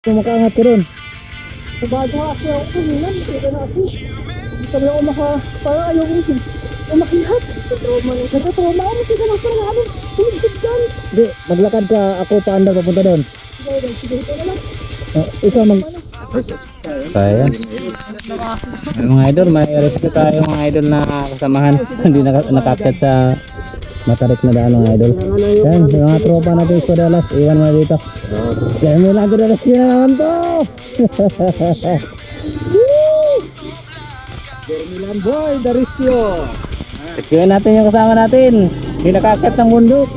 Makaangat ka doon. Bago kasi ako kuminan, kaya na ako. Hindi kami ako parang ayaw kong umakihat. Nagtatrauma ako, kasi ka lang parang ano, sumisip dyan. Hindi, maglakad ka, ako paandar papunta doon. Sige, ito na lang. Ikaw mag... Kaya. Ay, mga idol, may rescue tayo mga idol na kasamahan. Hindi nakakit sa matarik na daan mga idol. Yan, yung mga tropa natin sa Dallas, iwan mo dito. Kaya may lago na rescue na naman to! Jermilan boy, the rescue. Rescue natin yung kasama natin. Hindi nakakit ng bundok.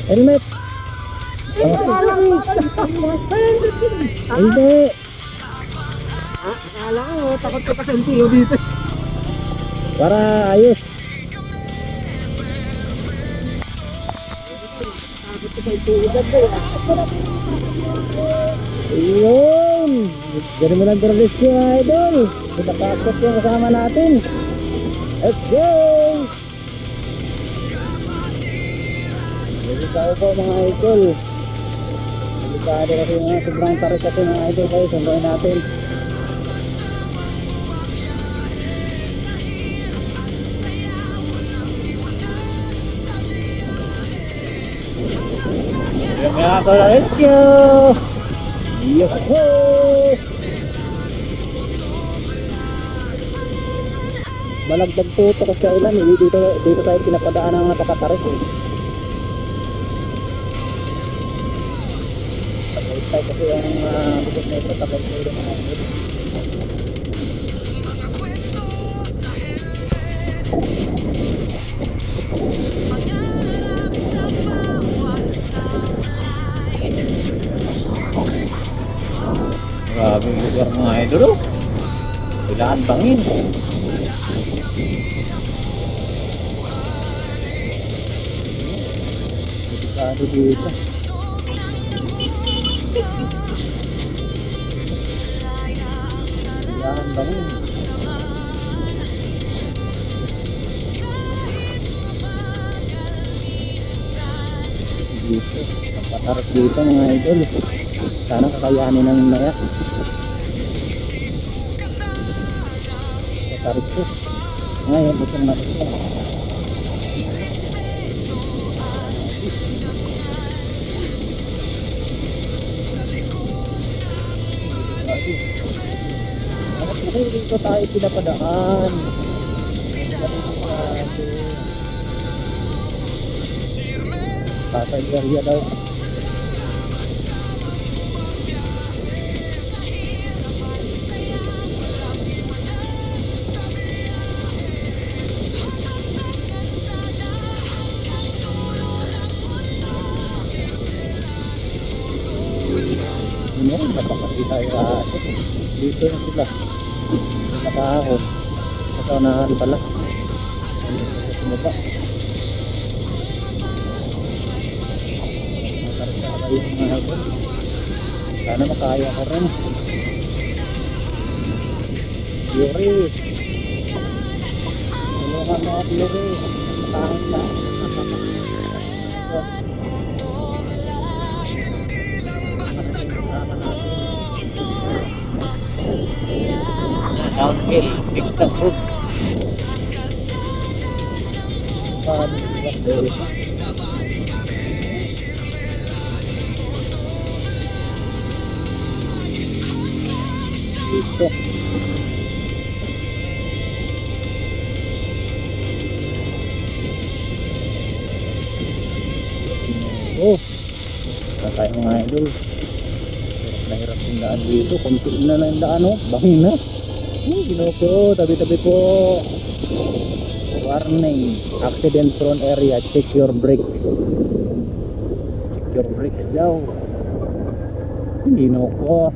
Helmet. Hindi. Akala ko, takot ka kasi ang tiyo dito. Para ayos. Ayun. Jadi mo lang rescue idol. Kita pakot yung kasama natin. Let's go. Jadi tayo po mga idol. Delikado kasi mga sobrang tarik kasi mga idol kayo. Sunduin natin. Kaya ako rescue! Yoho! Malagdag po ito kasi ulan eh. Dito tayo pinapadaan ng napakatarik eh. Pag-ulit tayo kasi ang bukod na ito tapos na ito mga ito. Grabe yung lugar mga idol oh. Kailangan bangin. Delikado dito. Kailangan bangin. Dito. Ang patarap dito mga idol. Sana kakayanin ng naya. Tarik ko. Ngayon, itong nakita. Bakit dito tayo pinapadaan? Pasay area daw. Meron napakakita tayo dito na sila nakahon sa unahan pala sumaba makarga kayo mga idol sana makaya ka rin Yuri tulungan mo at Yuri makahon na okay, fix the fruit. Dito. Oh, wala tayo mga idol. Hirap yung daan dito. Kunti na lang yung daan, oh. Bangin na. Ginoo ko, tabi-tabi po. Warning, accident prone area, check your brakes. Check your brakes daw. Ginoo ko.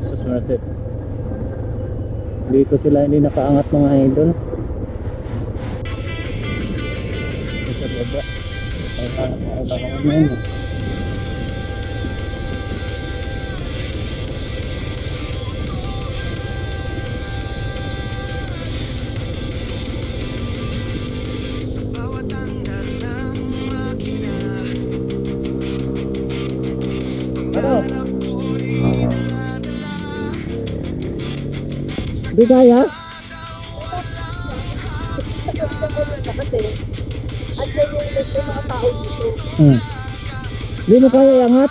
Sus mercy. Dito sila hindi nakaangat mga idol. Sa baba. Ay, tangan mo yun. Ano? Di kaya? Di mo kaya iangat?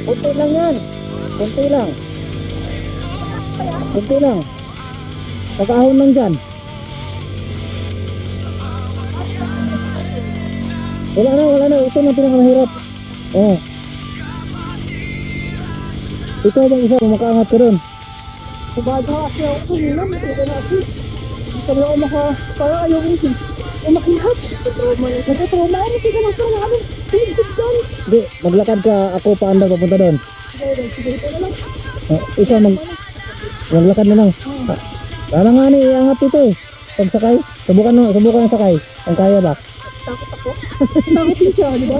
Kunti lang yan. Kunti lang. Kunti lang. Pag-ahon lang dyan. Wala na. Ito na pinakamahirap. Oh. Ito bang isa, makaangat ka rin. Bago kasi ako kanina, ito na kasi. Hindi kami ako parang ayaw ko siya. Umakihat. Nagtatrauma ako, hindi ka lang parang ako. Pinisip doon. Hindi, maglakad ka, ako paanda papunta doon. Sige, ito na lang. Isa, maglakad na lang. Parang nga ni, iangat ito eh. Pagsakay, subukan ang sakay. Ang kaya ba? Takot ako. Takot din siya, di ba?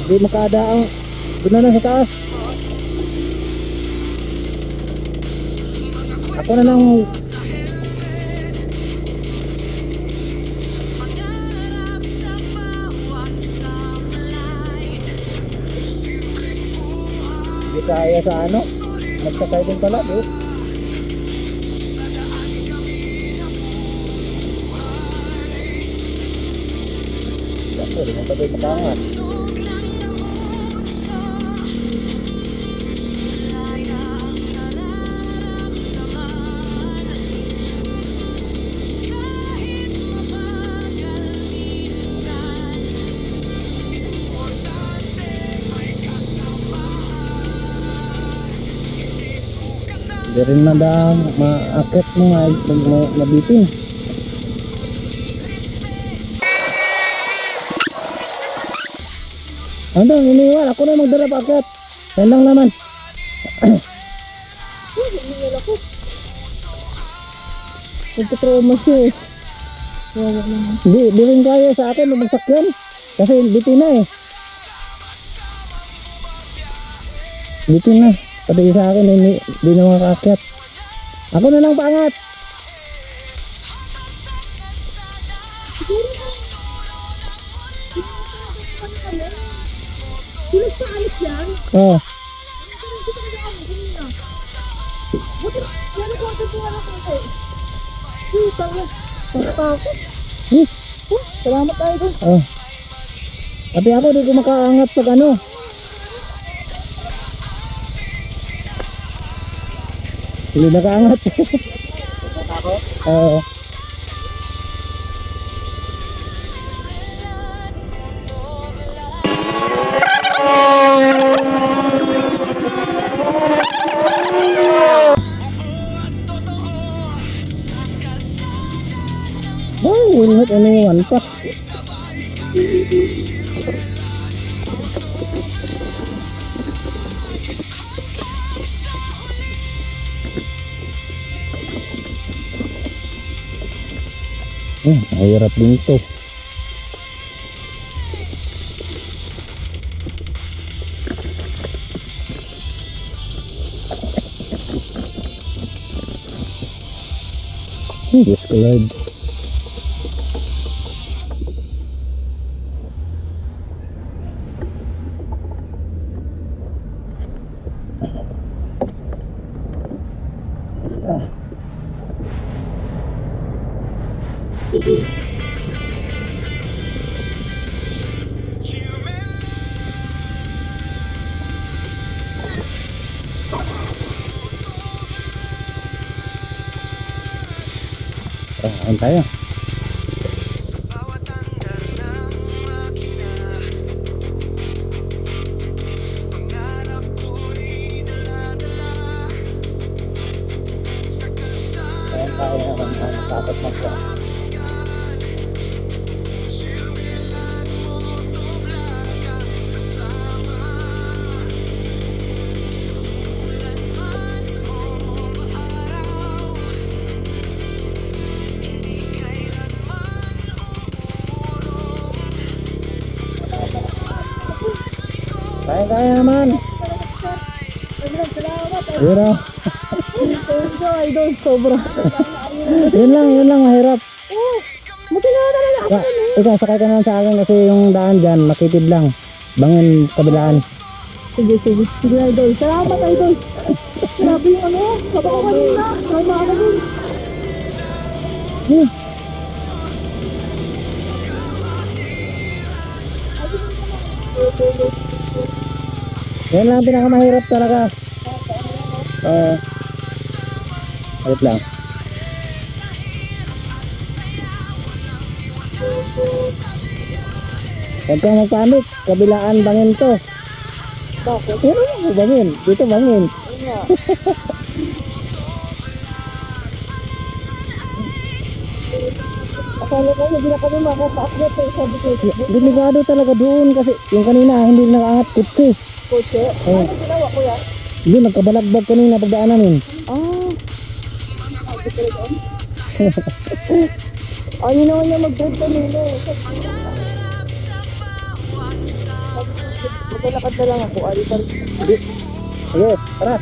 Hindi makadaang. Doon na lang sa taas. Ako na lang. Hindi kaya sa ano. Nagsakay din pala, di. Ako, di mo tabi makangat. Hindi rin maakit mo nga mabitin. Ano, iniwan. Ako na magdala pa akit. Yan lang naman. Iniwan ako. Nagtatrauma siya eh. Di rin kaya sa akin lumagsak yan. Kasi bitin na eh. Bitin na. Pati sa akin, hindi na makakakyat. Ako na lang paangat. Tulad sa alis yan? Oo. Yan ako ang tutuwa na kasi. Salamat tayo ko. Pati ako, di ko makaangat pag ano. Hindi nakaangat. Ako? Oo. Ay, ingat ano yung pa. Mahirap din ito. Diyos ko Lord. Kain tayo. Dapat masya. Kaya naman. Salamat. Yun o. Thank you, idol. Sobra. Yun lang, mahirap. Oh, buti na talaga ako. Ikaw, sakay ka naman sa akin kasi yung daan dyan, makitid lang. Bangin, kabilaan. Sige, sige. Sige, idol. Salamat, idol. Grabe yung ano. Sabi ko kanina. Trauma ako dun. Yan lang ang pinakamahirap talaga. Wait lang. Huwag kang magpanik. Kabilaan bangin to. Bakit? Yan bangin. Dito bangin. Nga. Akala ko hindi na kami makapaakyat eh. Sabi ko, Delikado talaga doon kasi yung kanina hindi nakaangat kutsi. kotse. Oh. Ano ginawa ko yan? Doon nagkabalagbag kanina pagdaan namin. Ah. Sabi ko rin. Ayaw naman niya mag-drive kanina eh. Maglalakad na lang ako. Ayaw pa rin. Sige, tara.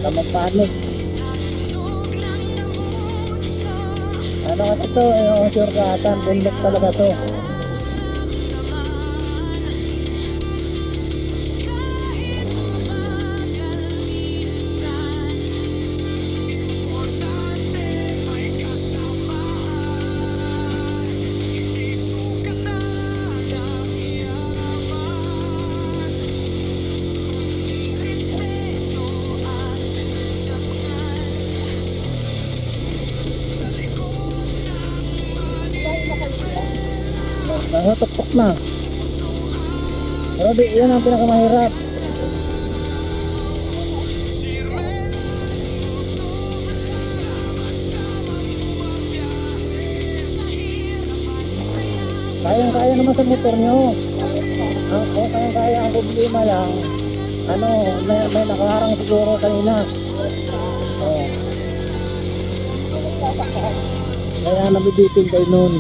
Magpanik. Ano kasi to, yung shortcutan, bundok talaga to. Nakatuktok na. Pero di, yan ang pinakamahirap. Kayang-kaya naman sa motor nyo. Kayang-kaya ang problema lang. Ano, may nakaharang siguro kanina. Oh. Kaya nabibitin kayo nun.